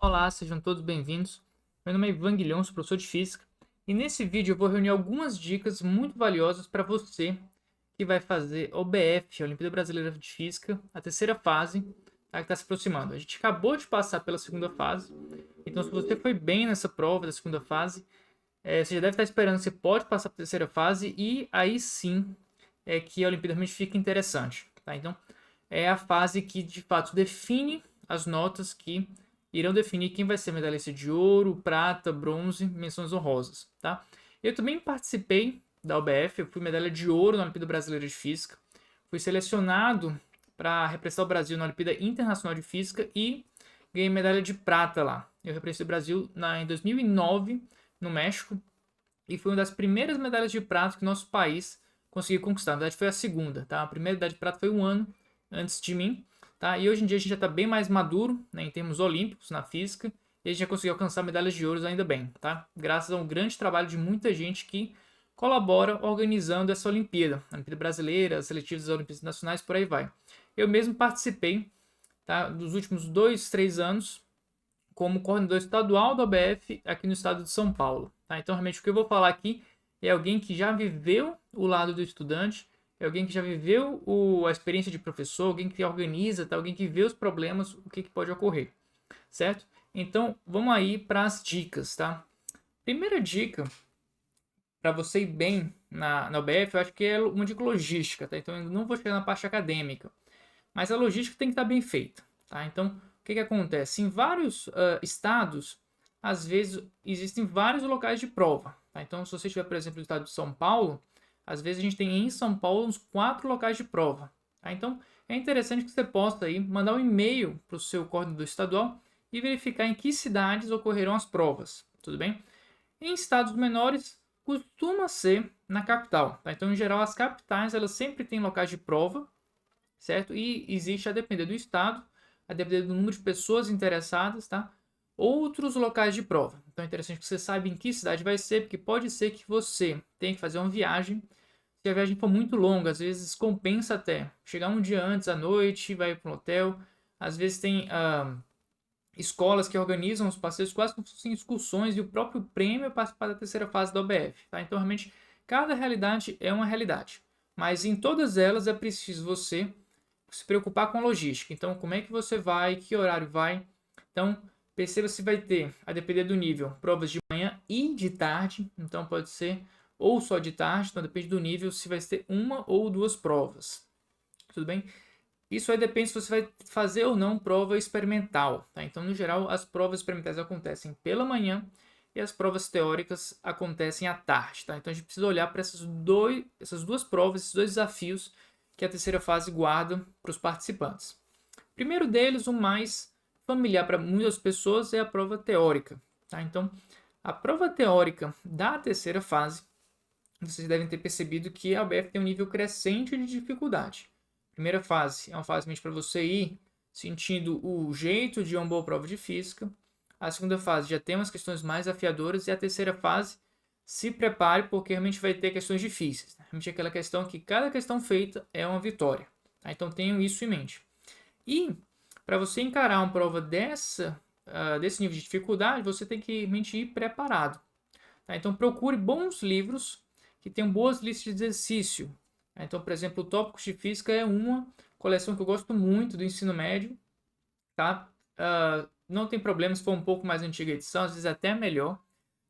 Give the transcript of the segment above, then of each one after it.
Olá, sejam todos bem-vindos. Meu nome é Ivan Guilhão, sou professor de Física, e nesse vídeo eu vou reunir algumas dicas muito valiosas para você que vai fazer OBF, a Olimpíada Brasileira de Física, a terceira fase, tá, que está se aproximando. A gente acabou de passar pela segunda fase, então se você foi bem nessa prova da segunda fase, você já deve estar esperando, você pode passar para a terceira fase, e aí sim é que a Olimpíada realmente fica interessante. Tá? Então, é a fase que de fato define as notas que irão definir quem vai ser medalhista de ouro, prata, bronze, menções honrosas, tá? Eu também participei da UBF, eu fui medalha de ouro na Olimpíada Brasileira de Física, fui selecionado para representar o Brasil na Olimpíada Internacional de Física e ganhei medalha de prata lá. Eu representei o Brasil em 2009 no México e foi uma das primeiras medalhas de prata que nosso país conseguiu conquistar. Na verdade foi a segunda, tá? A primeira medalha de prata foi um ano antes de mim, tá? E hoje em dia a gente já está bem mais maduro, né, em termos olímpicos na física, e a gente já conseguiu alcançar medalhas de ouro ainda bem, tá? Graças a um grande trabalho de muita gente que colabora organizando essa Olimpíada, a Olimpíada Brasileira, as seletivas das Olimpíadas Nacionais, por aí vai. Eu mesmo participei, tá, dos últimos 2, 3 anos como coordenador estadual da OBF aqui no estado de São Paulo, tá? Então realmente o que eu vou falar aqui é alguém que já viveu o lado do estudante, é alguém que já viveu a experiência de professor, alguém que organiza, tá? Alguém que vê os problemas, o que pode ocorrer, certo? Então, vamos aí para as dicas, tá? Primeira dica para você ir bem na UBF, eu acho que é uma dica logística, tá? Então, eu não vou chegar na parte acadêmica, mas a logística tem que estar bem feita, tá? Então, o que acontece? Em vários estados, às vezes, existem vários locais de prova, tá? Então, se você estiver, por exemplo, no estado de São Paulo, às vezes a gente tem em São Paulo uns 4 locais de prova. Tá? Então, é interessante que você possa aí mandar um e-mail para o seu coordenador estadual e verificar em que cidades ocorrerão as provas. Tudo bem? Em estados menores, costuma ser na capital. Tá? Então, em geral, as capitais elas sempre têm locais de prova, certo? E existe, a depender do estado, a depender do número de pessoas interessadas, tá? Outros locais de prova. Então é interessante que você saiba em que cidade vai ser, porque pode ser que você tenha que fazer uma viagem. Se a viagem for muito longa, às vezes compensa até chegar um dia antes à noite, vai para um hotel. Às vezes tem escolas que organizam os passeios quase como se fossem excursões e o próprio prêmio é participar da terceira fase da OBF. Tá? Então realmente cada realidade é uma realidade. Mas em todas elas é preciso você se preocupar com a logística. Então, como é que você vai, que horário vai. Então, perceba se vai ter, a depender do nível, provas de manhã e de tarde. Então, pode ser ou só de tarde, então depende do nível, se vai ter uma ou duas provas. Tudo bem? Isso aí depende se você vai fazer ou não prova experimental. Tá? Então, no geral, as provas experimentais acontecem pela manhã e as provas teóricas acontecem à tarde. Tá? Então, a gente precisa olhar para essas duas provas, esses dois desafios que a terceira fase guarda para os participantes. Primeiro deles, o mais familiar para muitas pessoas, é a prova teórica. Tá? Então, a prova teórica da terceira fase, vocês devem ter percebido que a UBF tem um nível crescente de dificuldade. Primeira fase é uma fase para você ir sentindo o jeito de uma boa prova de física. A segunda fase já tem umas questões mais afiadoras. E a terceira fase, se prepare, porque realmente vai ter questões difíceis. Realmente é aquela questão que cada questão feita é uma vitória. Tá? Então tenham isso em mente. E para você encarar uma prova desse nível de dificuldade, você tem que realmente ir preparado. Tá? Então procure bons livros que tenham boas listas de exercício. Tá? Então, por exemplo, o Tópicos de Física é uma coleção que eu gosto muito do ensino médio. Tá? Não tem problema se for um pouco mais antiga a edição, às vezes até melhor.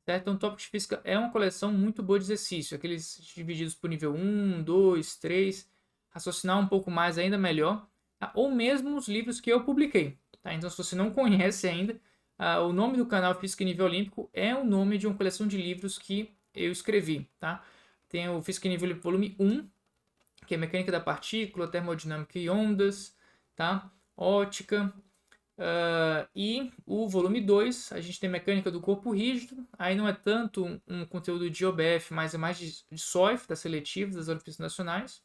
Certo? Então, Tópicos de Física é uma coleção muito boa de exercício. Aqueles divididos por nível 1, 2, 3. Raciocinar um pouco mais ainda melhor. Tá? Ou mesmo os livros que eu publiquei. Tá? Então, se você não conhece ainda, o nome do canal Física em Nível Olímpico é o nome de uma coleção de livros que eu escrevi. Tá? Tem o Física em Nível Olímpico volume 1, que é Mecânica da Partícula, Termodinâmica e Ondas, tá? Ótica. E o volume 2, a gente tem Mecânica do Corpo Rígido. Aí não é tanto um conteúdo de OBF, mas é mais de SOIF, das seletivas, das Olimpíadas Nacionais.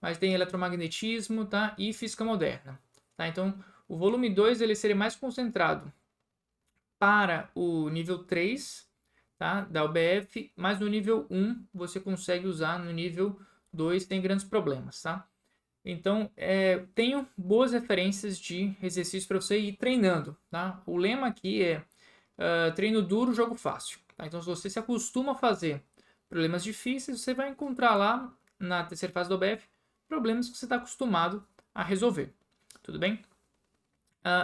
Mas tem Eletromagnetismo, tá? E Física Moderna. Tá? Então, o volume 2 ele seria mais concentrado para o nível 3, tá? Da OBF, mas no nível 1 você consegue usar, no nível 2 tem grandes problemas, tá? Então, tenho boas referências de exercícios para você ir treinando, tá? O lema aqui é treino duro, jogo fácil. Tá? Então, se você se acostuma a fazer problemas difíceis, você vai encontrar lá na terceira fase do OBF problemas que você está acostumado a resolver. Tudo bem?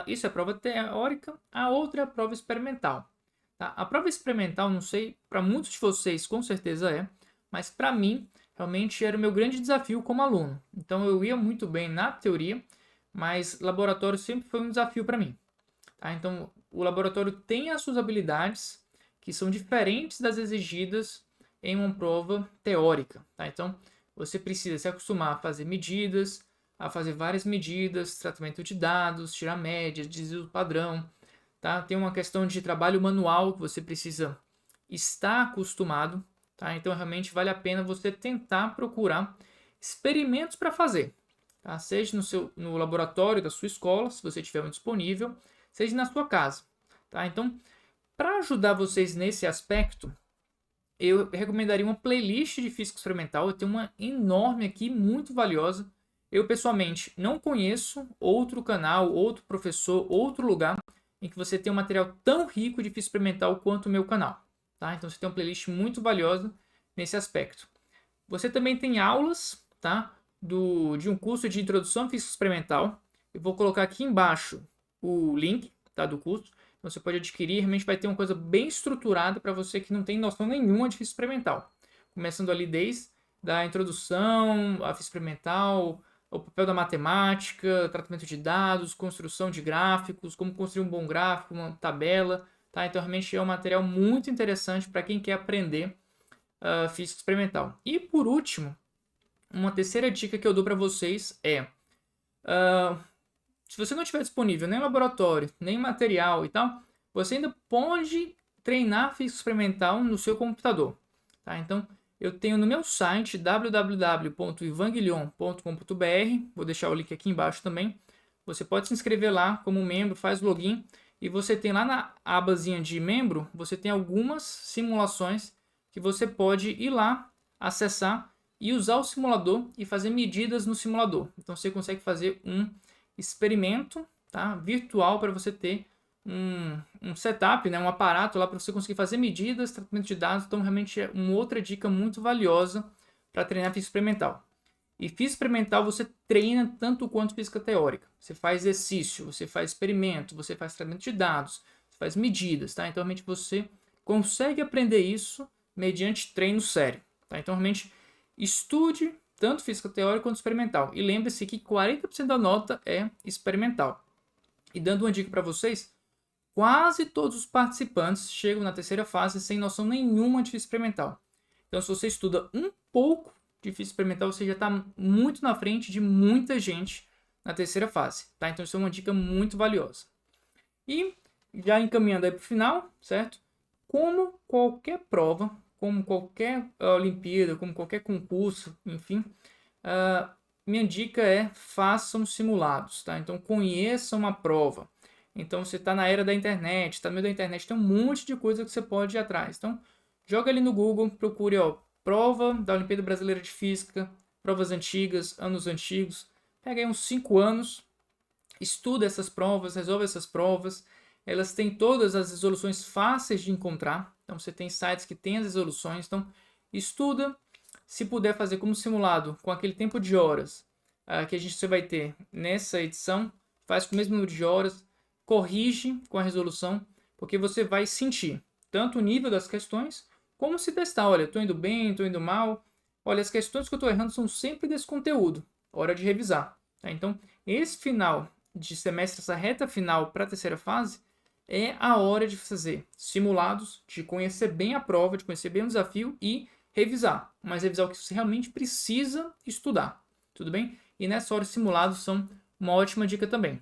Isso é a prova teórica. A outra é a prova experimental. Tá? A prova experimental, não sei, para muitos de vocês com certeza mas para mim realmente era o meu grande desafio como aluno. Então eu ia muito bem na teoria, mas laboratório sempre foi um desafio para mim. Tá? Então o laboratório tem as suas habilidades que são diferentes das exigidas em uma prova teórica. Tá? Então você precisa se acostumar a fazer medidas, a fazer várias medidas, tratamento de dados, tirar médias, desvio padrão. Tá? Tem uma questão de trabalho manual que você precisa estar acostumado. Tá? Então realmente vale a pena você tentar procurar experimentos para fazer. Tá? Seja no laboratório da sua escola, se você tiver um disponível, seja na sua casa. Tá? Então, para ajudar vocês nesse aspecto, eu recomendaria uma playlist de física experimental. Eu tenho uma enorme aqui, muito valiosa. Eu pessoalmente não conheço outro canal, outro professor, outro lugar em que você tem um material tão rico de física experimental quanto o meu canal. Tá? Então você tem uma playlist muito valiosa nesse aspecto. Você também tem aulas, tá? De um curso de introdução à física experimental. Eu vou colocar aqui embaixo o link, tá, do curso. Então você pode adquirir, realmente vai ter uma coisa bem estruturada para você que não tem noção nenhuma de física experimental. Começando ali desde a introdução à física experimental, o papel da matemática, tratamento de dados, construção de gráficos, como construir um bom gráfico, uma tabela, tá? Então realmente é um material muito interessante para quem quer aprender física experimental. E por último, uma terceira dica que eu dou para vocês é se você não tiver disponível nem laboratório, nem material e tal, você ainda pode treinar física experimental no seu computador. Tá? Então, eu tenho no meu site www.ivanguilhon.com.br, vou deixar o link aqui embaixo também. Você pode se inscrever lá como membro, faz login e você tem lá na abazinha de membro, você tem algumas simulações que você pode ir lá, acessar e usar o simulador e fazer medidas no simulador. Então você consegue fazer um experimento, tá, virtual para você ter um setup, né, um aparato lá para você conseguir fazer medidas, tratamento de dados. Então realmente é uma outra dica muito valiosa para treinar física experimental. E física experimental você treina tanto quanto física teórica. Você faz exercício, você faz experimento, você faz tratamento de dados, você faz medidas, tá? Então realmente você consegue aprender isso mediante treino sério, tá? Então realmente estude tanto física teórica quanto experimental. E lembre-se que 40% da nota é experimental. E dando uma dica para vocês, quase todos os participantes chegam na terceira fase sem noção nenhuma de física experimental. Então, se você estuda um pouco de física experimental, você já está muito na frente de muita gente na terceira fase. Tá? Então, isso é uma dica muito valiosa. E já encaminhando aí para o final, certo? Como qualquer prova, como qualquer Olimpíada, como qualquer concurso, enfim, minha dica é façam simulados, tá? Então conheçam a prova. Então você está na era da internet, está no meio da internet, tem um monte de coisa que você pode ir atrás. Então joga ali no Google, procure prova da Olimpíada Brasileira de Física, provas antigas, anos antigos. Pega aí uns 5 anos, estuda essas provas, resolve essas provas. Elas têm todas as resoluções fáceis de encontrar. Então você tem sites que têm as resoluções. Então estuda, se puder fazer como simulado com aquele tempo de horas que você vai ter nessa edição, faz com o mesmo número de horas, corrige com a resolução, porque você vai sentir tanto o nível das questões, como se testar. Olha, estou indo bem, estou indo mal. Olha, as questões que eu estou errando são sempre desse conteúdo. Hora de revisar. Tá? Então, esse final de semestre, essa reta final para a terceira fase, é a hora de fazer simulados, de conhecer bem a prova, de conhecer bem o desafio e revisar. Mas revisar o que você realmente precisa estudar. Tudo bem? E nessa hora, os simulados são uma ótima dica também.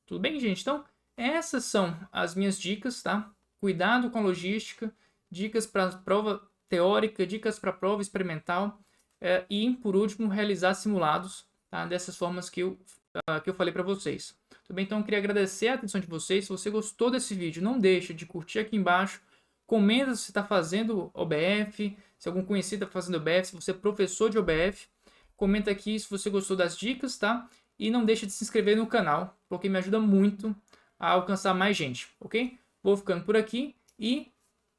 Tudo bem, gente? Então, essas são as minhas dicas, tá? Cuidado com a logística, dicas para prova teórica, dicas para prova experimental e, por último, realizar simulados, tá? Dessas formas que eu falei para vocês. Tudo bem? Então, eu queria agradecer a atenção de vocês. Se você gostou desse vídeo, não deixe de curtir aqui embaixo. Comenta se você está fazendo OBF, se algum conhecido está fazendo OBF, se você é professor de OBF. comenta aqui se você gostou das dicas, tá? E não deixa de se inscrever no canal, porque me ajuda muito a alcançar mais gente, ok? Vou ficando por aqui e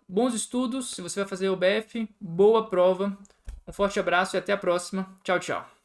bons estudos. Se você vai fazer OBF, boa prova. Um forte abraço e até a próxima. Tchau, tchau.